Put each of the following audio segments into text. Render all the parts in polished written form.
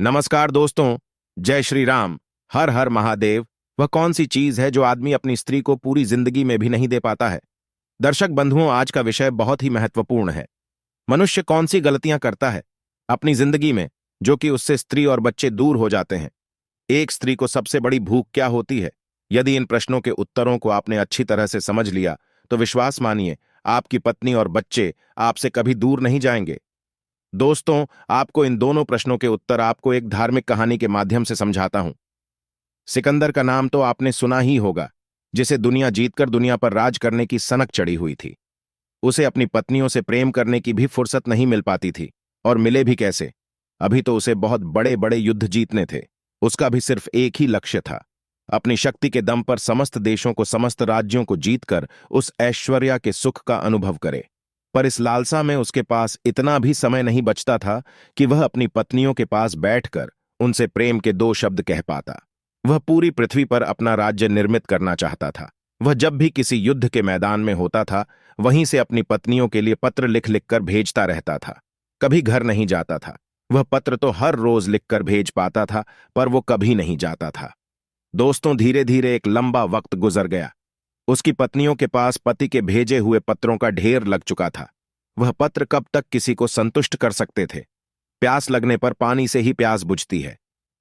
नमस्कार दोस्तों। जय श्री राम। हर हर महादेव। वह कौन सी चीज है जो आदमी अपनी स्त्री को पूरी जिंदगी में भी नहीं दे पाता है? दर्शक बंधुओं, आज का विषय बहुत ही महत्वपूर्ण है। मनुष्य कौन सी गलतियां करता है अपनी जिंदगी में जो कि उससे स्त्री और बच्चे दूर हो जाते हैं? एक स्त्री को सबसे बड़ी भूख क्या होती है? यदि इन प्रश्नों के उत्तरों को आपने अच्छी तरह से समझ लिया तो विश्वास मानिए, आपकी पत्नी और बच्चे आपसे कभी दूर नहीं जाएंगे। दोस्तों, आपको इन दोनों प्रश्नों के उत्तर आपको एक धार्मिक कहानी के माध्यम से समझाता हूं। सिकंदर का नाम तो आपने सुना ही होगा, जिसे दुनिया जीतकर दुनिया पर राज करने की सनक चढ़ी हुई थी। उसे अपनी पत्नियों से प्रेम करने की भी फुर्सत नहीं मिल पाती थी, और मिले भी कैसे? अभी तो उसे बहुत बड़े बड़े युद्ध जीतने थे। उसका भी सिर्फ एक ही लक्ष्य था, अपनी शक्ति के दम पर समस्त देशों को, समस्त राज्यों को जीतकर उस ऐश्वर्य के सुख का अनुभव करे। पर इस लालसा में उसके पास इतना भी समय नहीं बचता था कि वह अपनी पत्नियों के पास बैठकर उनसे प्रेम के दो शब्द कह पाता। वह पूरी पृथ्वी पर अपना राज्य निर्मित करना चाहता था। वह जब भी किसी युद्ध के मैदान में होता था, वहीं से अपनी पत्नियों के लिए पत्र लिख लिख कर भेजता रहता था। कभी घर नहीं जाता था। वह पत्र तो हर रोज लिखकर भेज पाता था, पर वो कभी नहीं जाता था। दोस्तों, धीरे धीरे एक लंबा वक्त गुजर गया। उसकी पत्नियों के पास पति के भेजे हुए पत्रों का ढेर लग चुका था। वह पत्र कब तक किसी को संतुष्ट कर सकते थे? प्यास लगने पर पानी से ही प्यास बुझती है।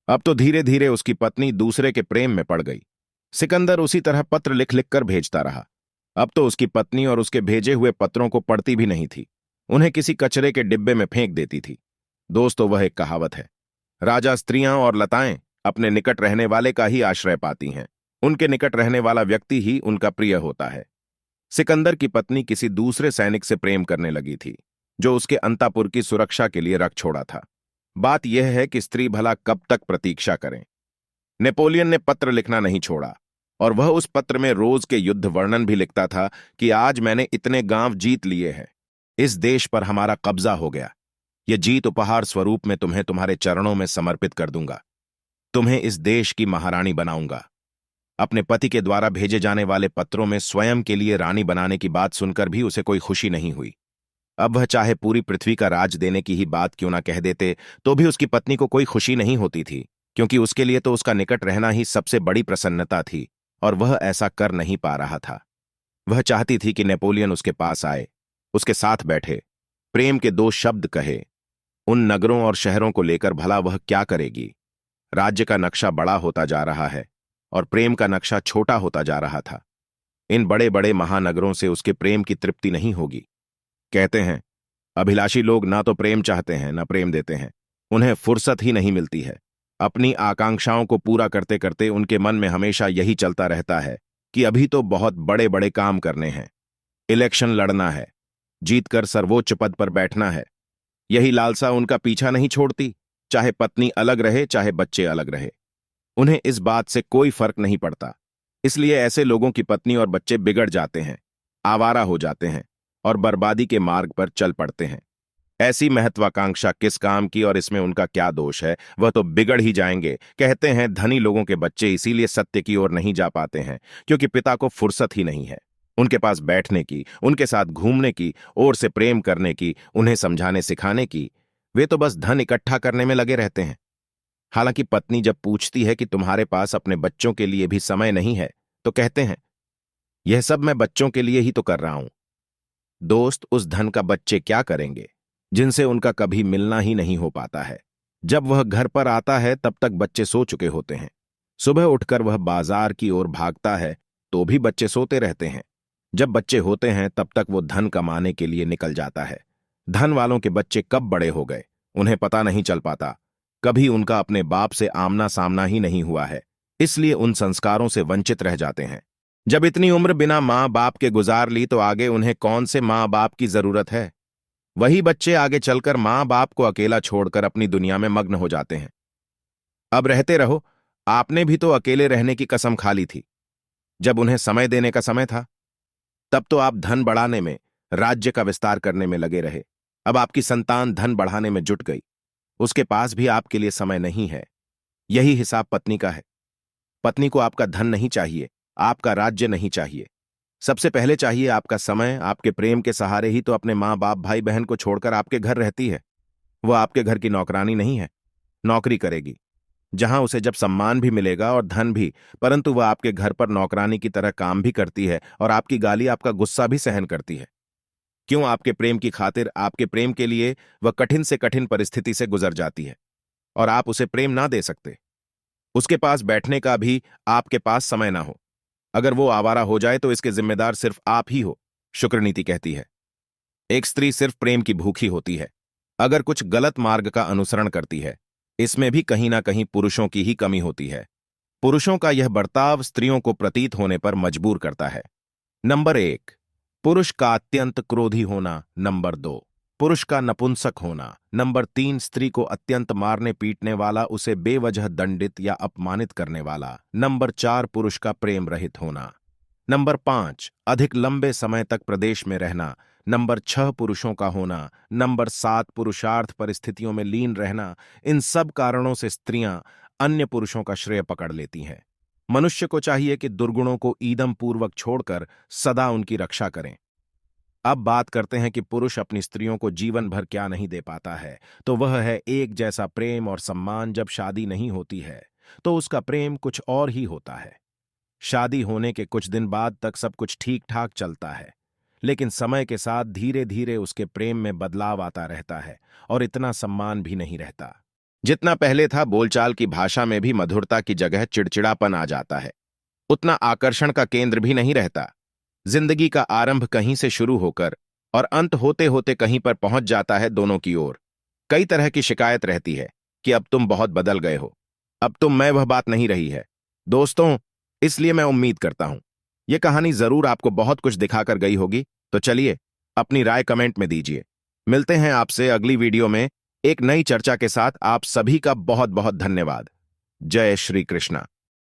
अब तो धीरे धीरे उसकी पत्नी दूसरे के प्रेम में पड़ गई। सिकंदर उसी तरह पत्र लिख लिख कर भेजता रहा। अब तो उसकी पत्नी और उसके भेजे हुए पत्रों को पढ़ती भी नहीं थी, उन्हें किसी कचरे के डिब्बे में फेंक देती थी। दोस्तों, वह एक कहावत है, राजा स्त्रियां और लताएं अपने निकट रहने वाले का ही आश्रय पाती हैं। उनके निकट रहने वाला व्यक्ति ही उनका प्रिय होता है। सिकंदर की पत्नी किसी दूसरे सैनिक से प्रेम करने लगी थी, जो उसके अंतापुर की सुरक्षा के लिए रख छोड़ा था। बात यह है कि स्त्री भला कब तक प्रतीक्षा करें। नेपोलियन ने पत्र लिखना नहीं छोड़ा, और वह उस पत्र में रोज के युद्ध वर्णन भी लिखता था कि आज मैंने इतने गांव जीत लिए हैं, इस देश पर हमारा कब्जा हो गया। यह जीत उपहार स्वरूप में तुम्हें तुम्हारे चरणों में समर्पित कर दूंगा। तुम्हें इस देश की महारानी बनाऊंगा। अपने पति के द्वारा भेजे जाने वाले पत्रों में स्वयं के लिए रानी बनाने की बात सुनकर भी उसे कोई खुशी नहीं हुई। अब वह चाहे पूरी पृथ्वी का राज देने की ही बात क्यों ना कह देते, तो भी उसकी पत्नी को कोई खुशी नहीं होती थी, क्योंकि उसके लिए तो उसका निकट रहना ही सबसे बड़ी प्रसन्नता थी, और वह ऐसा कर नहीं पा रहा था। वह चाहती थी कि नेपोलियन उसके पास आए, उसके साथ बैठे, प्रेम के दो शब्द कहे। उन नगरों और शहरों को लेकर भला वह क्या करेगी? राज्य का नक्शा बड़ा होता जा रहा है और प्रेम का नक्शा छोटा होता जा रहा था। इन बड़े बड़े महानगरों से उसके प्रेम की तृप्ति नहीं होगी। कहते हैं, अभिलाषी लोग ना तो प्रेम चाहते हैं ना प्रेम देते हैं। उन्हें फुर्सत ही नहीं मिलती है। अपनी आकांक्षाओं को पूरा करते करते उनके मन में हमेशा यही चलता रहता है कि अभी तो बहुत बड़े बड़े काम करने हैं, इलेक्शन लड़ना है, जीतकर सर्वोच्च पद पर बैठना है। यही लालसा उनका पीछा नहीं छोड़ती, चाहे पत्नी अलग रहे, चाहे बच्चे अलग रहे। उन्हें इस बात से कोई फर्क नहीं पड़ता। इसलिए ऐसे लोगों की पत्नी और बच्चे बिगड़ जाते हैं, आवारा हो जाते हैं और बर्बादी के मार्ग पर चल पड़ते हैं। ऐसी महत्वाकांक्षा किस काम की, और इसमें उनका क्या दोष है? वह तो बिगड़ ही जाएंगे। कहते हैं, धनी लोगों के बच्चे इसीलिए सत्य की ओर नहीं जा पाते हैं क्योंकि पिता को फुर्सत ही नहीं है उनके पास बैठने की, उनके साथ घूमने की, और से प्रेम करने की, उन्हें समझाने सिखाने की। वे तो बस धन इकट्ठा करने में लगे रहते हैं। हालांकि पत्नी जब पूछती है कि तुम्हारे पास अपने बच्चों के लिए भी समय नहीं है, तो कहते हैं, यह सब मैं बच्चों के लिए ही तो कर रहा हूं। दोस्त, उस धन का बच्चे क्या करेंगे जिनसे उनका कभी मिलना ही नहीं हो पाता है? जब वह घर पर आता है तब तक बच्चे सो चुके होते हैं। सुबह उठकर वह बाजार की ओर भागता है तो भी बच्चे सोते रहते हैं। जब बच्चे होते हैं तब तक वो धन कमाने के लिए निकल जाता है। धन वालों के बच्चे कब बड़े हो गए उन्हें पता नहीं चल पाता। कभी उनका अपने बाप से आमना सामना ही नहीं हुआ है, इसलिए उन संस्कारों से वंचित रह जाते हैं। जब इतनी उम्र बिना माँ बाप के गुजार ली तो आगे उन्हें कौन से माँ बाप की जरूरत है? वही बच्चे आगे चलकर माँ बाप को अकेला छोड़कर अपनी दुनिया में मग्न हो जाते हैं। अब रहते रहो, आपने भी तो अकेले रहने की कसम खा ली थी। जब उन्हें समय देने का समय था तब तो आप धन बढ़ाने में, राज्य का विस्तार करने में लगे रहे। अब आपकी संतान धन बढ़ाने में जुट गई, उसके पास भी आपके लिए समय नहीं है। यही हिसाब पत्नी का है। पत्नी को आपका धन नहीं चाहिए, आपका राज्य नहीं चाहिए। सबसे पहले चाहिए आपका समय। आपके प्रेम के सहारे ही तो अपने माँ बाप भाई बहन को छोड़कर आपके घर रहती है। वह आपके घर की नौकरानी नहीं है। नौकरी करेगी, जहां उसे जब सम्मान भी मिलेगा और धन भी, परंतु वह आपके घर पर नौकरानी की तरह काम भी करती है और आपकी गाली, आपका गुस्सा भी सहन करती है। क्यों? आपके प्रेम की खातिर, आपके प्रेम के लिए वह कठिन से कठिन परिस्थिति से गुजर जाती है और आप उसे प्रेम ना दे सकते। उसके पास बैठने का भी आपके पास समय ना हो। अगर वो आवारा हो जाए तो इसके जिम्मेदार सिर्फ आप ही हो। शुक्र नीति कहती है एक स्त्री सिर्फ प्रेम की भूखी होती है अगर कुछ गलत मार्ग का अनुसरण करती है। इसमें भी कहीं ना कहीं पुरुषों की ही कमी होती है। पुरुषों का यह बर्ताव स्त्रियों को प्रतीत होने पर मजबूर करता है। नंबर 1, पुरुष का अत्यंत क्रोधी होना। नंबर 2, पुरुष का नपुंसक होना। नंबर 3, स्त्री को अत्यंत मारने पीटने वाला, उसे बेवजह दंडित या अपमानित करने वाला। नंबर 4, पुरुष का प्रेम रहित होना। नंबर 5, अधिक लंबे समय तक प्रदेश में रहना। नंबर 6, पुरुषों का होना। नंबर 7, पुरुषार्थ परिस्थितियों में लीन रहना। इन सब कारणों से स्त्रियां अन्य पुरुषों का श्रेय पकड़ लेती हैं। मनुष्य को चाहिए कि दुर्गुणों को ईदम पूर्वक छोड़कर सदा उनकी रक्षा करें। अब बात करते हैं कि पुरुष अपनी स्त्रियों को जीवन भर क्या नहीं दे पाता है, तो वह है एक जैसा प्रेम और सम्मान। जब शादी नहीं होती है तो उसका प्रेम कुछ और ही होता है। शादी होने के कुछ दिन बाद तक सब कुछ ठीक ठाक चलता है, लेकिन समय के साथ धीरे धीरे उसके प्रेम में बदलाव आता रहता है और इतना सम्मान भी नहीं रहता जितना पहले था। बोलचाल की भाषा में भी मधुरता की जगह चिड़चिड़ापन आ जाता है। उतना आकर्षण का केंद्र भी नहीं रहता। जिंदगी का आरंभ कहीं से शुरू होकर और अंत होते होते कहीं पर पहुंच जाता है दोनों की ओर। कई तरह की शिकायत रहती है कि अब तुम बहुत बदल गए हो, अब तुम मैं वह बात नहीं रही है। दोस्तों, इसलिए मैं उम्मीद करता हूं यह कहानी जरूर आपको बहुत कुछ दिखाकर गई होगी। तो चलिए अपनी राय कमेंट में दीजिए। मिलते हैं आपसे अगली वीडियो में एक नई चर्चा के साथ। आप सभी का बहुत बहुत धन्यवाद। जय श्री कृष्णा।